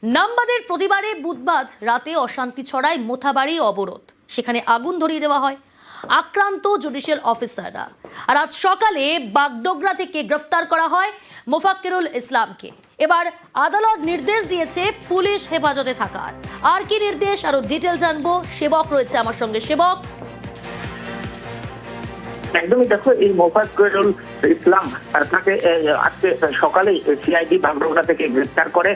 নামবাদের প্রতিবারে বুধবার রাতে অশান্তি ছড়ায় মোথাবাড়ি অবরোধ, সেখানে আগুন ধরিয়ে দেওয়া হয়। আক্রান্ত জুডিশিয়াল অফিসাররা। আর আজ সকালে বাগডোগরা থেকে গ্রেফতার করা হয় মোফাক্কিরুল ইসলামকে। এবার আদালত নির্দেশ দিয়েছে পুলিশ হেফাজতে থাকার। আর কি নির্দেশ, আরো ডিটেল জানবো। সেবক রয়েছে আমার সঙ্গে। সেবক, একদমই দেখো, এই মোফাক্কিরুল ইসলাম তাকে আজকে সকালে সিআইডি বাগডোগরা থেকে গ্রেফতার করে।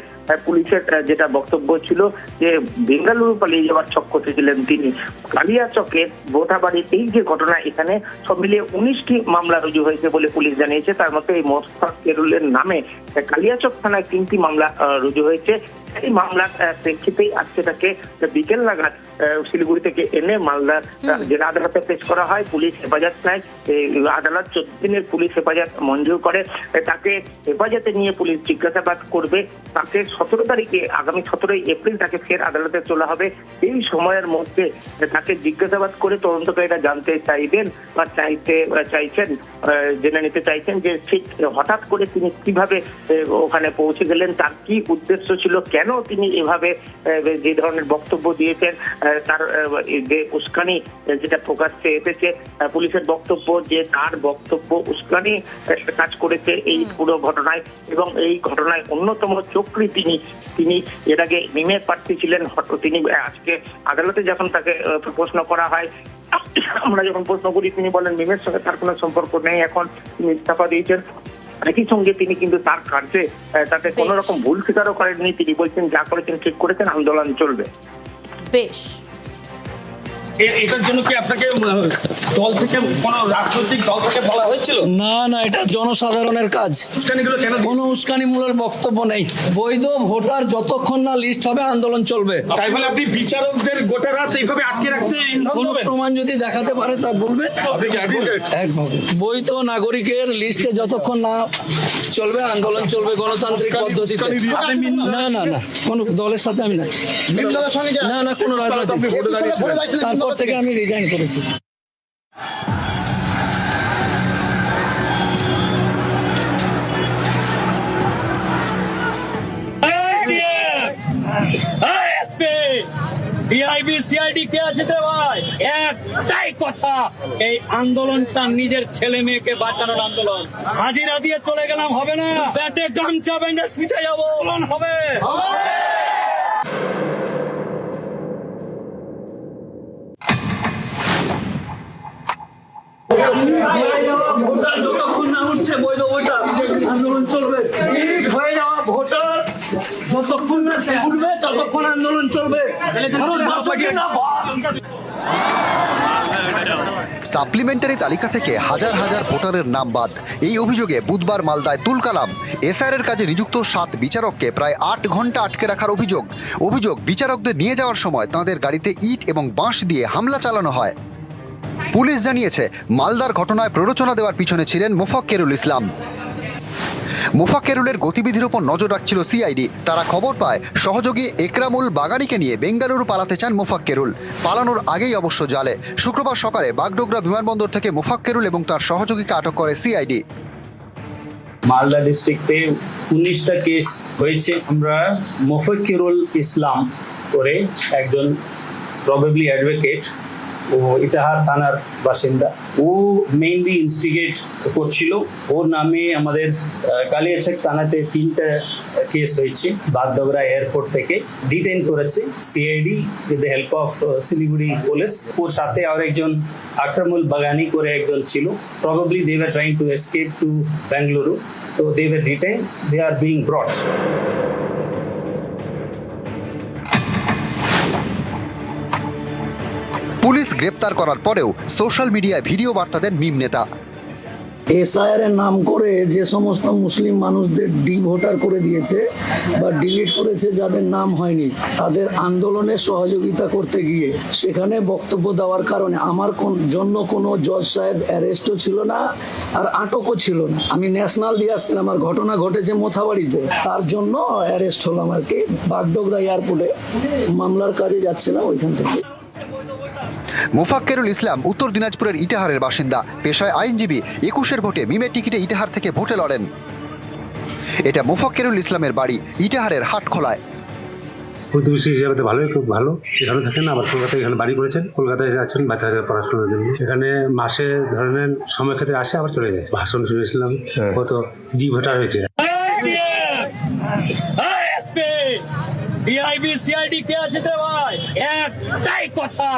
পুলিশের যেটা বক্তব্য ছিল যে বেঙ্গালুরু পালিয়ে যাওয়ার চক্কর ছিলেন তিনি। কালিয়াচকে বোথাবাড়ির এই যে ঘটনা, এখানে সব মিলিয়ে 19টি মামলা রুজু হয়েছে বলে পুলিশ জানিয়েছে। তার মধ্যে এই মোফাক্কিরুলের নামে কালিয়াচক থানায় 3টি মামলা রুজু হয়েছে। এই মামলার প্রেক্ষিতেই আজকে তাকে বিকেল নাগাদ শিলিগুড়ি থেকে এনে মালদার জেলা আদালতে পেশ করা হয়। পুলিশ হেফাজত নেয়। আদালত 14 দিনের পুলিশ হেফাজত মঞ্জুর করে। তাকে হেফাজতে নিয়ে পুলিশ জিজ্ঞাসাবাদ করবে। তাকে 17 তারিখে, আগামী 17 এপ্রিল তাকে ফের আদালতে তোলা হবে। এই সময়ের মধ্যে তাকে জিজ্ঞাসাবাদ করে তদন্তকারীরা জানতে চাইবেন বা জেনে নিতে চাইছেন যে ঠিক হঠাৎ করে তিনি কিভাবে ওখানে পৌঁছে গেলেন, তার কি উদ্দেশ্য ছিল, কেন তিনি এভাবে যে ধরনের বক্তব্য দিয়েছেন, তার যে উস্কানি যেটা প্রকাশ্যে এসেছে। পুলিশের বক্তব্য যে তার বক্তব্য উস্কানি কাজ করেছে এই পুরো ঘটনায়, এবং এই ঘটনায় অন্যতম চক্রী তিনি এর আগে মিমের প্রার্থী ছিলেন। তিনি আজকে আদালতে যখন তাকে প্রশ্ন করা হয়, আমরা যখন প্রশ্ন করি, তিনি বলেন মিমের সঙ্গে তার কোনো সম্পর্ক নেই, এখন তিনি ইস্তফা দিয়েছেন। একই সঙ্গে তিনি কিন্তু তার কার্যে তাতে কোন রকম ভুল স্বীকারও করেননি। তিনি বলছেন যা করেছেন ঠিক করেছেন, আন্দোলন চলবে। বেশ, এটার জন্য কি আপনাকে দল থেকে কোনো রাজনৈতিক দল থেকে বলা হয়েছিল? না না, এটা জনসাধারণের কাজ। উস্কানিগুলো কেন? কোনো উস্কানিমূলক বক্তব্য নেই। বৈধ ভোটার যতক্ষণ না লিস্ট হবে আন্দোলন চলবে। তাই বলে আপনি বিচারকদের গোটা রাত এইভাবে আটকে রাখতে কোনো প্রমাণ যদি দেখাতে পারে তা বলবে। বৈধ নাগরিকের লিস্টে যতক্ষণ না চলবে আন্দোলন চলবে গণতান্ত্রিক পদ্ধতিতে। না না না, কোনো দলের সাথে আমি না, না না, কোনো রাজনৈতিক। তারপর থেকে আমি রিজাইন করেছি। একটাই কথা, এই আন্দোলনটা নিজের ছেলে মেয়েকে বাঁচানোর আন্দোলন। হাজিরা দিয়ে চলে গেলাম হবে না, ব্যাটে গামছা বেঁধে পিঠে যাবো, হবে। ভোটার যতক্ষণ না উঠছে বৈধ ভোটার, আন্দোলন চলবে। হয়ে যাওয়া ভোটার যতক্ষণ না উঠবে ততক্ষণ আন্দোলন চলবে। সাপ্লিমেন্টারি তালিকা থেকে হাজার হাজার ভোটারের নাম বাদ। এই অভিযোগে বুধবার মালদায় তুলকালাম। এসআইআর কাজে নিযুক্ত 7 বিচারককে প্রায় 8 ঘন্টা আটকে রাখার অভিযোগ বিচারকদের নিয়ে যাওয়ার সময় তাঁদের গাড়িতে ইট এবং বাঁশ দিয়ে হামলা চালানো হয়। পুলিশ জানিয়েছে মালদার ঘটনায় প্ররোচনা দেওয়ার পিছনে ছিলেন মোফাক্কিরুল ইসলাম। মোফাক্কিরুলের গতিবিধির উপর নজর রাখছিল সিআইডি। তারা খবর পায় সহযোগী একরামুল বাগানিকে নিয়ে বেঙ্গালুরু পালাতে চান মোফাক্কিরুল। পালানোর আগেই অবশ্য জালে। শুক্রবার সকালে বাগডোগরা বিমানবন্দর থেকে মোফাক্কিরুল এবং তার সহযোগীকে আটক করে সিআইডি। মালদা ডিস্ট্রিক্টে 19টা কেস হয়েছে। আমরা মোফাক্কিরুল ইসলাম করে একজন প্রবাবলি অ্যাডভোকেট, ও ইটাহার থানার বাসিন্দা, ও মেইনলি ইনস্টিগেট করছিল। ওর নামে আমাদের কালিয়াচক থানাতে 3টা কেস হয়েছে। বাগডোগরা এয়ারপোর্ট থেকে ডিটেইন করেছে CID with the help of Siliguri police. ওর সাথে আর একজন আকরামুল বাগানি করে একজন ছিল। Probably they were trying to escape to Bengaluru, তো they were detain, they are being brought. Police গ্রেপ্তার করার পরেও সোশ্যাল মিডিয়ায় ভিডিও বার্তা দেন মিম নেতা। এসআইআর এর নাম করে যে সমস্ত মুসলিম মানুষদের ভোটার করে দিয়েছে বা ডিলিট করেছে, যাদের নাম হয়নি, তাদের আন্দোলনে সহযোগিতা করতে গিয়ে সেখানে বক্তব্য দেওয়ার কারণে আমার জন্য কোনো জজ সাহেব অ্যারেস্টও ছিল না আর আটকও ছিল না। আমি ন্যাশনাল দিয়ে আসছিলাম, আর ঘটনা ঘটেছে মোথাবাড়িতে, তার জন্য অ্যারেস্ট হলাম আর কি। বাগডোগরা এয়ারপোর্টে মামলার কাজে যাচ্ছিলাম ওইখান থেকে। মোফাক্কিরুল ইসলাম উত্তর দিনাজপুরের ইটাহারের বাসিন্দা। পেশায় আইনজীবী। 21-এর ভোটে মিমের টিকিটে ইটাহার থেকে ভোটে লড়েন। এটা মোফাক্কিরুল ইসলামের বাড়ি ইটাহারের হাটখোলায়। প্রতিবেশী হিসাবে তো ভালোই, খুব ভালো। এখানে থাকেন, আবার কলকাতায় এখানে বাড়ি করেছেন, কলকাতায় যাচ্ছেন বাচ্চাদের পড়াশোনার জন্য। এখানে মাসে ধরেন সময় ক্ষেত্রে আসে আবার চলে যায়। ভাষণ শুনেছিলাম কত ডি ভোটার হয়েছে। ডিআইবি সিআইডি কে আছে রে ভাই? একটাই কথা,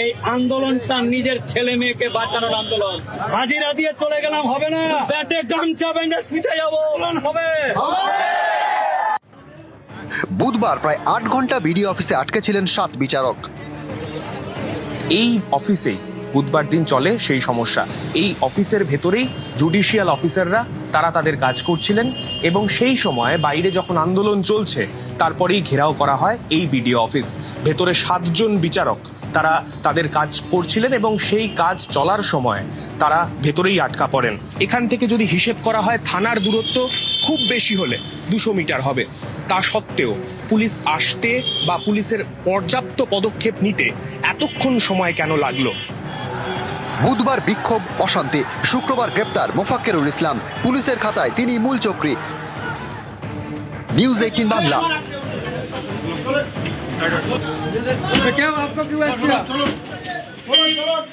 এই আন্দোলনটা নিজের ছেলে মেয়েকে বাঁচানোর আন্দোলন। হাজিরা দিয়ে চলে গেলাম হবে না, পেটে গামছা বেঁধে শুতে যাবো, হবে। বুধবার প্রায় 8 ঘন্টা বিডিও অফিসে আটকে ছিলেন 7 বিচারক। এই অফিসেই বুধবার দিন চলে সেই সমস্যা। এই অফিসের ভেতরেই জুডিশিয়াল অফিসাররা তারা তাদের কাজ করছিলেন এবং সেই সময় বাইরে যখন আন্দোলন চলছে তারপরেই ঘেরাও করা হয় এই বিডিও অফিস। ভেতরে 7 জন বিচারক তারা তাদের কাজ করছিলেন এবং সেই কাজ চলার সময় তারা ভেতরেই আটকা পড়েন। এখান থেকে যদি হিসেব করা হয় থানার দূরত্ব খুব বেশি হলে 200 মিটার হবে। তা সত্ত্বেও পুলিশ আসতে বা পুলিশের পর্যাপ্ত পদক্ষেপ নিতে এতক্ষণ সময় কেন লাগলো? বুধবার বিক্ষোভ, অশান্তি, শুক্রবার গ্রেপ্তার মোফাক্কেরুল ইসলাম। পুলিশের খাতায় তিনি মূল চক্রী। নিউজ 18 বাংলা।